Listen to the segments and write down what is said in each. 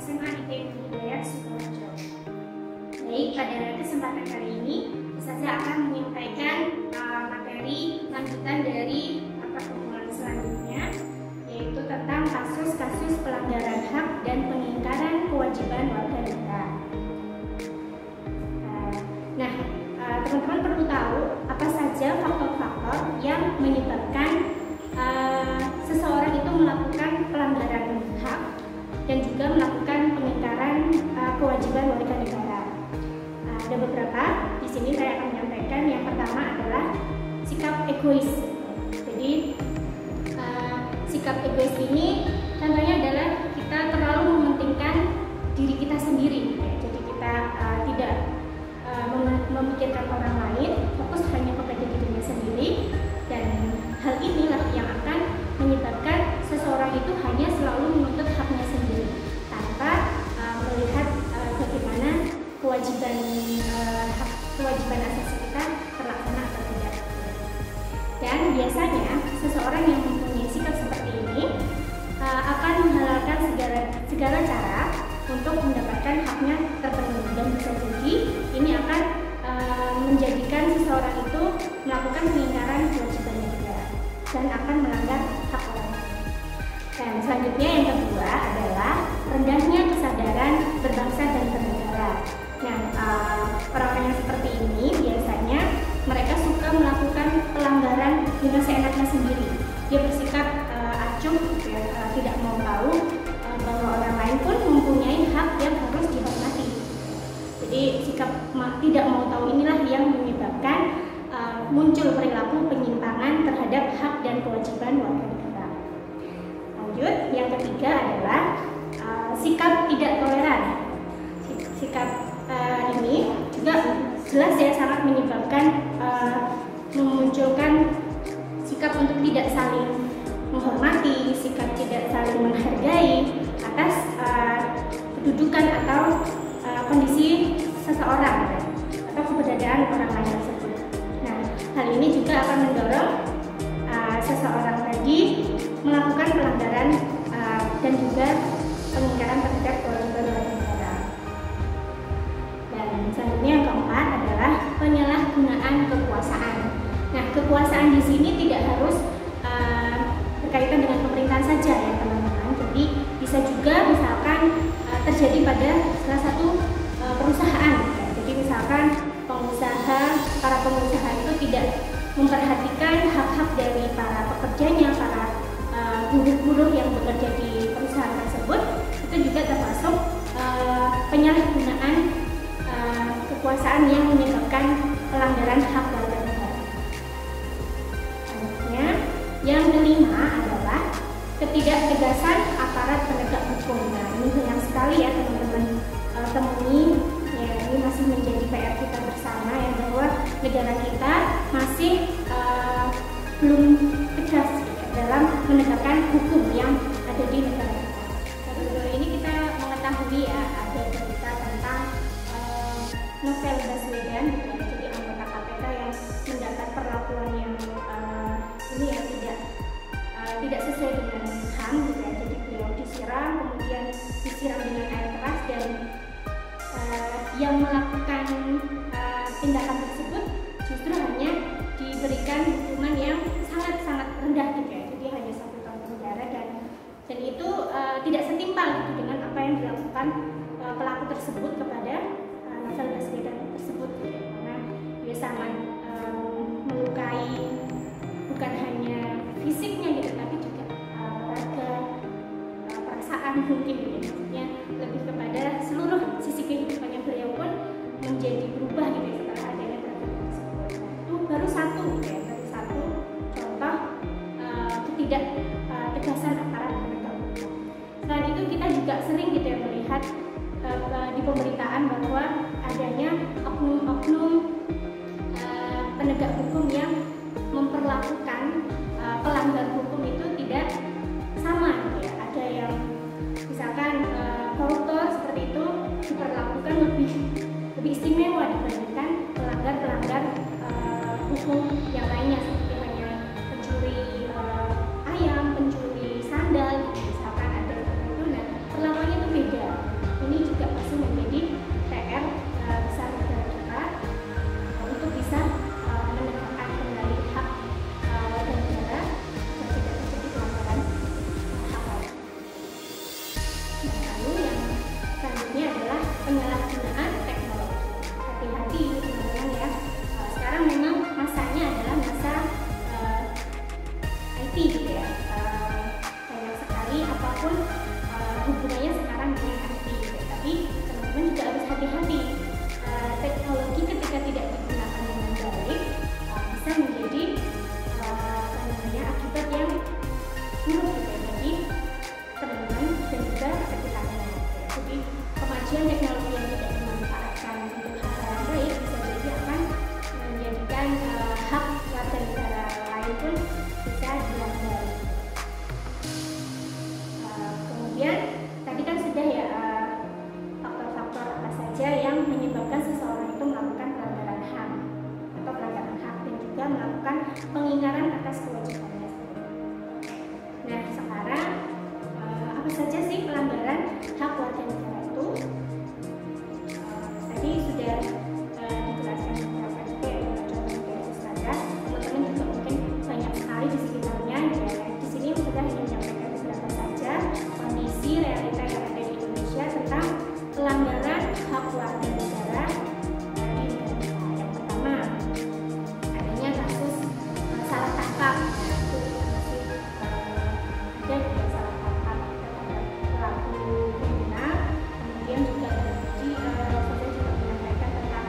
SMA ITB Hidayat Sukoharjo. Baik, pada kesempatan kali ini saya akan menyampaikan materi lanjutan dari mata permulaan selanjutnya, yaitu tentang kasus-kasus pelanggaran hak dan pengingkaran kewajiban warga negara. Nah, teman-teman perlu tahu apa saja faktor-faktor yang menyebabkan seseorang itu melakukan pelanggaran hak dan juga melakukan pengingkaran kewajiban warga negara. Ada beberapa. Di sini saya akan menyampaikan. Yang pertama adalah sikap egois. Jadi sikap egois ini contohnya adalah kita terlalu mementingkan diri kita sendiri. Jadi kita tidak memikirkan orang lain, fokus hanya kepada dirinya sendiri, dan hal inilah yang akan menyebabkan seseorang itu hanya selalu menuntut haknya sendiri tanpa melihat bagaimana kewajiban asasi kita terlaksana atau tidak. Dan biasanya seseorang yang mempunyai sikap seperti ini akan menghalalkan segala cara untuk mendapatkan haknya terpenuhi, dan bisa jadi ini akan menjadikan seseorang itu melakukan pengingkaran kewajiban negara dan akan melanggar hak orang lain. Dan selanjutnya yang kedua adalah rendahnya kesadaran berbangsa dan bernegara. Nah, orang-orang yang seperti ini biasanya mereka suka melakukan pelanggaran dengan seenaknya sendiri. Dia bersikap acuh, tidak mau tahu bahwa orang lain pun mempunyai hak yang harus dihormati. Jadi sikap tidak mau tahu inilah yang menyebabkan muncul perilaku penyimpangan terhadap hak dan kewajiban warga negara. Lanjut, yang ketiga adalah sikap tidak toleran. Sikap ini juga jelas ya sangat menyebabkan memunculkan sikap untuk tidak saling menghormati, sikap tidak saling menghargai atas kedudukan atau kondisi seseorang atau keberadaan orang lain tersebut. Nah, hal ini juga akan mendorong seseorang tadi melakukan pelanggaran dan juga pengingkaran terhadap kewajiban warga negara. Dan selanjutnya yang keempat adalah penyalahgunaan kekuasaan. Nah, kekuasaan di sini tidak harus berkaitan dengan pemerintahan saja ya teman-teman. Jadi bisa juga misalkan terjadi pada salah satu perusahaan. Jadi misalkan para pengusaha itu tidak memperhatikan hak-hak dari para pekerjanya, para buruh-buruh yang bekerja di perusahaan tersebut, itu juga termasuk penyalahgunaan kekuasaan yang menyebabkan pelanggaran hak warga negara. Selanjutnya, yang kelima adalah ketidaktegasan aparat penegak hukum. Nah, ini banyak sekali ya teman-teman temui. Ya, ini masih menjadi PR kita bersama ya, bahwa negara kita masih belum tegas dalam menegakkan hukum yang ada di negara kita. Baru-baru ini kita mengetahui ya ada berita tentang Novel Baswedan, jadi anggota KPK yang mendapat perlakuan yang ini ya tidak sesuai dengan HAM gitu ya. Jadi beliau disiram, kemudian disiram dengan air keras, dan yang melakukan tindakan tersebut justru hanya diberikan hukuman yang sangat-sangat rendah gitu ya. Jadi hanya 1 tahun penjara, dan itu tidak setimpal gitu dengan apa yang dilakukan pelaku tersebut kepada Novel Baswedan tersebut gitu ya. Karena dia sangat melukai bukan hanya fisiknya gitu, tapi juga raga, perasaan mungkin gitu. Maksudnya lebih kepada seluruh sisi kehidupannya beliau pun menjadi berubah gitu setelah adanya tragedi tersebut. Itu baru satu contoh ketidaktegasan aparat penegak hukum. Selain itu kita juga sering gitu ya melihat di pemberitaan bahwa adanya oknum-oknum penegak hukum yang memperlakukan pelanggar hukum itu tidak sama gitu ya. Ada yang misalkan koruptor seperti itu diperlakukan lebih istimewa dibandingkan pelanggar hukum yang lainnya, seperti hanya pencuri ayam, pencuri sandal gitu. Misalkan ada itu, nah perlakuannya itu beda. Nah, lalu yang selanjutnya adalah penyalahgunaan teknologi. Hati-hati teman-teman ya. Sekarang memang masanya adalah masa IT gitu ya. Banyak sekali apapun hubungannya sekarang dengan IT gitu. Tapi teman-teman juga harus hati-hati. Teknologi ketika tidak digunakan dengan baik bisa menjadi akibat yang buruk gitu ya, bagi teman-teman dan juga sekitarnya. Jadi kemajuan teknologi yang tidak dimanfaatkan untuk hal-hal yang baik bisa jadi akan menjadikan hak warga negara lain pun bisa dilanggar. Kemudian tadi kan sudah ya faktor-faktor apa saja yang menyebabkan seseorang itu melakukan pelanggaran HAM atau pelanggaran hak dan juga melakukan pengingkaran atas kewajibannya. Nah, sekarang apa saja sih pelanggaran hak warga negara itu? Tadi sudah dijelaskan beberapa juga ya, contohnya dari Ustazah. Teman-teman juga mungkin banyak sekali di sekitarnya. Ya, di sini sudah ingin menyampaikan beberapa saja kondisi realita yang ada di Indonesia tentang pelanggaran hak warga negara di negara kita. Yang pertama, adanya kasus salah tangkap. Dan juga salah tangkap terhadap pelaku kriminal. Kemudian juga tadi saya juga menyampaikan tentang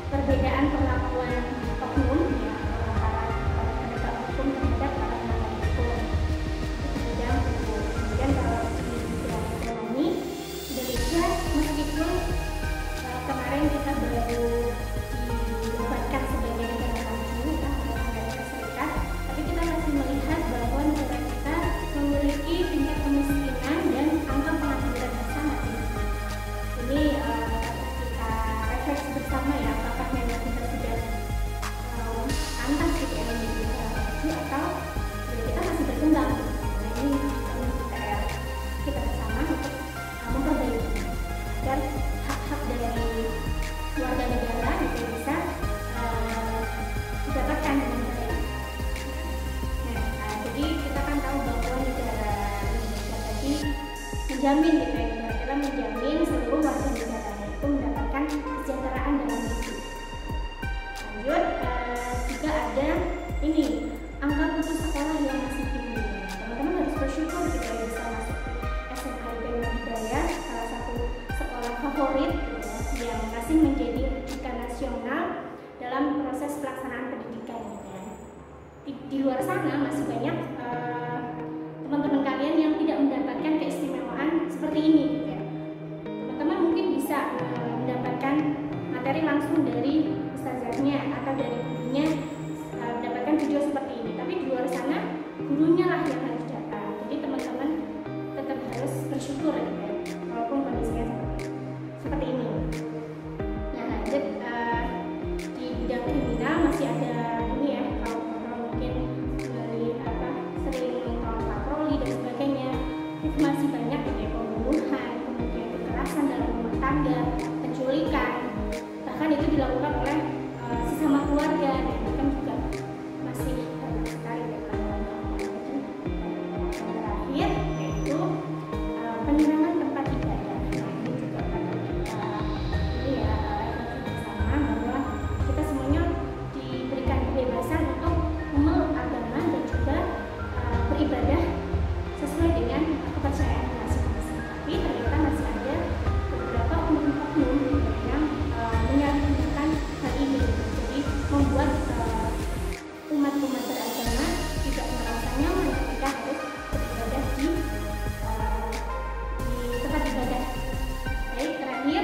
perbedaan perlakuan oknum ya antara penegak hukum terhadap para penegak hukum di bidang hukum. Kemudian kalau di bidang ekonomi, Indonesia meskipun kemarin kita baru dinobatkan sebagai negara maju ya oleh Amerika Serikat, tapi kita masih melihat bahwa negara kita memiliki tingkat kemiskinan dan angka pengangguran yang sangat tinggi. Ini kita refleksi bersama ya, apakah memang kita sudah pantas gitu ya menjadi negara maju atau ya kita masih berkembang. Nah, ini kita bersama untuk memperbaiki agar hak-hak dari warga negara juga bisa didapatkan dengan baik. Nah, jadi kita kan tahu bahwa negara Indonesia tadi menjamin gitu ya, negara menjamin seluruh warga negaranya itu mendapatkan kesejahteraan dalam hidup. Lanjut, juga ada ini angka putus sekolah yang masih tinggi. Teman-teman harus bersyukur gitu ya bisa masuk SMA IPB Hidayah, salah satu sekolah favorit gitu ya, yang masih menjadi rujukan nasional dalam proses pelaksanaan pendidikan gitu ya. Di luar sana masih banyak teman-teman kalian yang tidak mendapatkan keistimewaan seperti ini gitu ya. Teman-teman mungkin bisa mendapatkan materi langsung dari ustazahnya atau dari gurunya, mendapatkan video seperti ini, tapi di luar sana gurunya lah yang harus datang. Jadi teman-teman tetap harus bersyukur gitu ya, walaupun kondisinya seperti ini. Nah, lanjut di bidang kriminal masih ada ini ya, kalau mungkin dari sering nonton patroli dan sebagainya, itu masih banyak gitu ya, pembunuhan, kemudian kekerasan dalam rumah tangga, penculikan, bahkan itu dilakukan oleh sesama keluarga, dan itu kan juga masih banyak sekali ya pelanggaran. Yang terakhir yaitu penyerangan tempat ibadah. Nah, ini juga perlu kita ini ya bersama bahwa kita semuanya diberikan kebebasan untuk memeluk agama dan juga beribadah sesuai dengan kepercayaan masing-masing. Tapi ternyata masih ada beberapa oknum-oknum yang menyalahgunakan hal ini, jadi membuat umat-umat beragama tidak merasa nyaman ketika harus beribadah di tempat ibadah. Baik, terakhir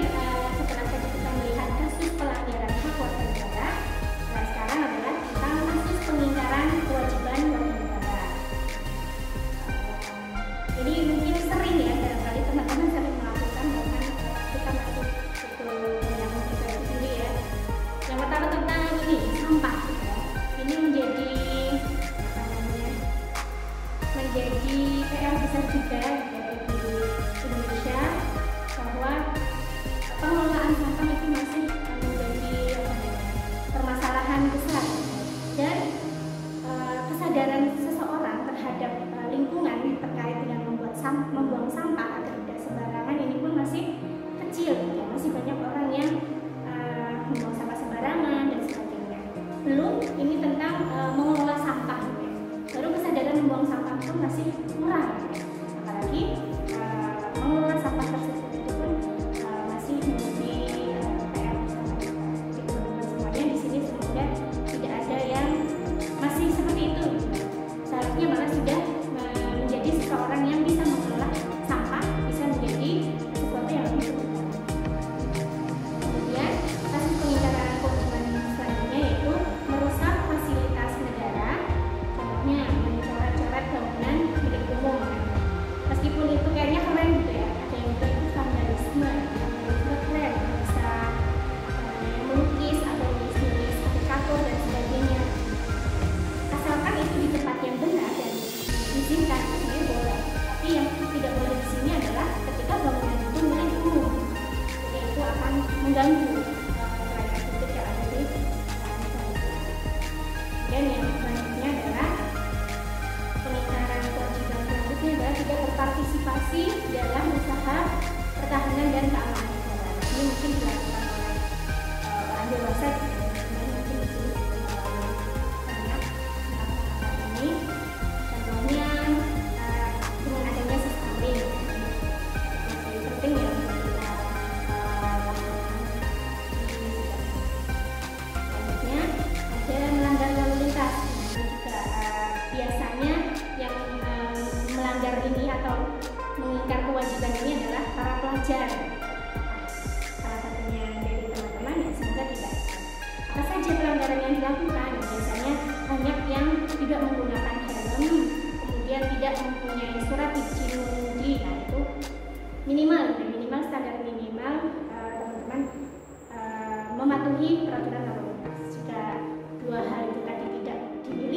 setelah tadi kita melihat kasus pelanggaran hak warga negara, nah sekarang adalah tentang kasus pengingkaran kewajiban warga negara. Ini mungkin sering ya, barangkali teman-teman sering melakukan, bahkan kita masuk itu yang kita sendiri ya. Yang pertama tentang ini sampah ya. Ini menjadi menjadi PR besar juga di Indonesia, bahwa pengelolaan sampah itu masih menjadi permasalahan besar, dan kesadaran seseorang terhadap lingkungan terkait dengan membuang sampah agar tidak masih kecil, ya. Masih banyak orang yang membuang sampah sembarangan dan sebagainya. Belum ini tentang mengelola sampah, ya. Baru kesadaran membuang sampah pun masih kurang, ya. Apalagi mengelola sampah tersebut itu pun masih menjadi PR bersama kita. Jadi teman-teman semuanya di sini semoga tidak ada yang masih seperti itu. Seharusnya malah sudah menjadi seseorang yang bisa mengelola sampah, bisa menjadi sesuatu yang lebih berguna. Kemudian kasus pengingkaran kewajiban selanjutnya yaitu merusak fasilitas negara, contohnya mencoret-coret bangunan milik umum. Meskipun itu kayaknya keren gitu ya, ada yang itu vandalisme keren, bisa melukis atau menulis karikatur dan sebagainya. Asalkan itu di tempat yang benar dan diizinkan, sebenarnya boleh. Tapi yang tidak boleh di sini adalah ketika bangunan itu milik umum, jadi itu akan mengganggu pelayanan publik yang ada di negara itu. Dan yang selanjutnya adalah pengingkaran kewajiban selanjutnya adalah tidak berpartisipasi dalam usaha pertahanan dan keamanan negara. Ini mungkin dilakukan oleh orang dewasa, mungkin di sini banyak ini. Contohnya dengan adanya stunting, jadi penting ya untuk kita lakukan. Selanjutnya ada melanggar lalu lintas. Ini juga biasanya yang melanggar ini atau mengingkar kewajiban ini adalah para pelajar. Salah satunya dari teman-teman ya, semoga tidak. Apa saja pelanggaran yang dilakukan? Biasanya banyak yang tidak menggunakan helm, kemudian tidak mempunyai surat izin mengemudi. Nah itu minimal standar minimal teman-teman mematuhi peraturan lalu lintas. Jika dua hal itu tadi tidak dimiliki,